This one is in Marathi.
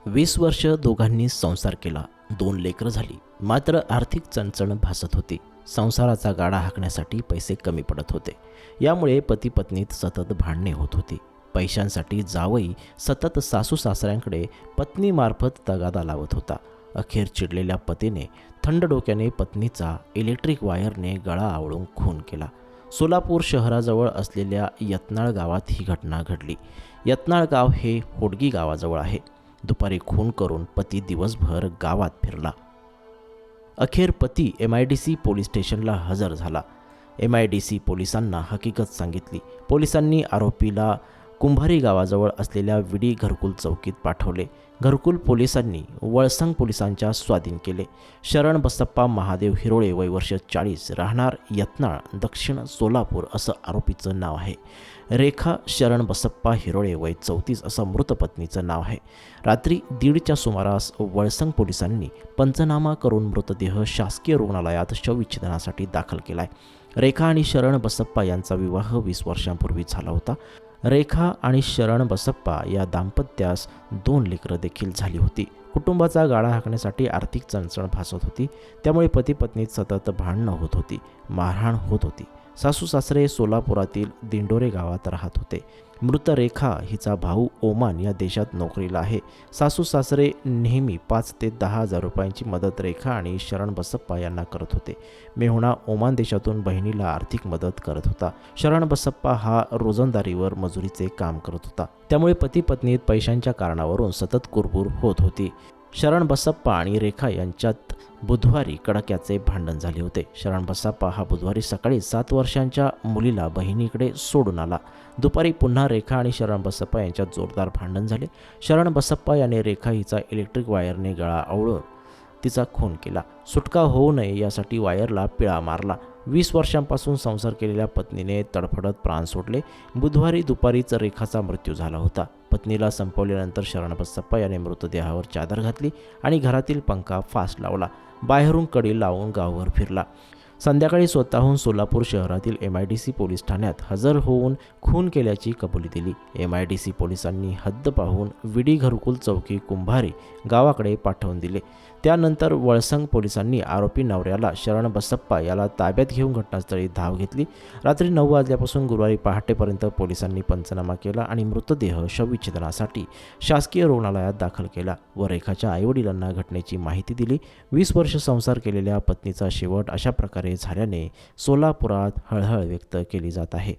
20 वर्ष दोघांनी संसार केला, 2 लेकरं झाली. मात्र आर्थिक चणचण भासत होती. संसाराचा गाडा हाकण्यासाठी पैसे कमी पडत होते. यामुळे पती पत्नीत सतत भांडणे होत होती. पैशांसाठी जावई सतत सासू सासऱ्यांकडे पत्नीमार्फत तगादा लावत होता. अखेर चिडलेल्या पतीने थंड डोक्याने पत्नीचा इलेक्ट्रिक वायरने गळा आवळून खून केला. सोलापूर शहराजवळ असलेल्या यत्नाळ गावात ही घटना घडली. यत्नाळ गाव हे होडगी गावाजवळ आहे. दुपारी खून करून पती दिवसभर गावात फिरला. अखेर पती MIDC पोलीस स्टेशनला हजर झाला. MIDC पोलिसांना हकीकत सांगितली. पोलिसांनी आरोपीला कुंभारी गावाजवळ असलेल्या विडी घरकुल चौकीत पाठवले. घरकुल पोलिसांनी वळसंग पोलिसांच्या स्वाधीन केले. शरण बसप्पा महादेव हिरोळे, वय वर्ष 40, राहणार यत्नाळ, दक्षिण सोलापूर असं आरोपीचं नाव आहे. रेखा शरण बसप्पा हिरोळे, वय 34 असं मृत पत्नीचं नाव आहे. रात्री 1:30च्या सुमारास वळसंग पोलिसांनी पंचनामा करून मृतदेह शासकीय रुग्णालयात शवविच्छेदनासाठी दाखल केलाय. रेखा आणि शरण बसप्पा यांचा विवाह 20 वर्षांपूर्वी झाला होता. रेखा आणि शरण बसप्पा या दाम्पत्यास 2 लेकरं देखील झाली होती. कुटुंबाचा गाडा हाकण्यासाठी आर्थिक चणचण भासत होती. त्यामुळे पती पत्नीत सतत भांडणं होत होती, मारहाण होत होती. सासू सासरे सोलापुरातील दिंडोरे गावात राहत होते. मृत रेखा हिचा भाऊ ओमान या देशात नोकरीला आहे. सासू सासरे नेहमी 5 ते 10 हजार रुपयांची मदत रेखा आणि शरण बसप्पा यांना करत होते. मेहुणा ओमान देशातून बहिणीला आर्थिक मदत करत होता. शरण बसप्पा हा रोजंदारीवर मजुरीचे काम करत होता. त्यामुळे पती पत्नीत पैशांच्या कारणावरून सतत कुरबुर होत होती. शरण बसप्पा आणि रेखा यांच्यात बुधवारी कडाक्याचे भांडण झाले होते. शरण बसप्पा हा बुधवारी सकाळी 7 वर्षांच्या मुलीला बहिणीकडे सोडून आला. दुपारी पुन्हा रेखा आणि शरण बसप्पा यांच्यात जोरदार भांडण झाले. शरण बसप्पा याने रेखा हिचा इलेक्ट्रिक वायरने गळा आवळून तिचा खून केला. सुटका होऊ नये यासाठी वायरला पिळा मारला. 20 वर्षांपासून संसार केलेल्या पत्नीने तडफडत प्राण सोडले. बुधवारी दुपारीच रेखाचा मृत्यू झाला होता. पत्नीला संपवल्यानंतर शरण बसप्पा याने मृतदेहावर चादर घातली आणि घरातील पंखा फास्ट लावला. बाहेरून कडी लावून गावभर फिरला. संध्याकाळी स्वतःहून सोलापूर शहरातील MIDC पोलीस ठाण्यात हजर होऊन खून केल्याची कबुली दिली. MIDC पोलिसांनी हद्द पाहून विडी घरकुल चौकी कुंभारी गावाकडे पाठवून दिले. त्यानंतर वळसंग पोलिसांनी आरोपी नवऱ्याला शरण बसप्पा याला ताब्यात घेऊन घटनास्थळी धाव घेतली. रात्री 9 वाजल्यापासून गुरुवारी पहाटेपर्यंत पोलिसांनी पंचनामा केला आणि मृतदेह शवविच्छेदनासाठी शासकीय रुग्णालयात दाखल केला व रेखाच्या आईवडिलांना घटनेची माहिती दिली. 20 वर्ष संसार केलेल्या पत्नीचा शेवट अशा प्रकारे झाल्याने सोलापुरात हळहळ व्यक्त केली जात आहे.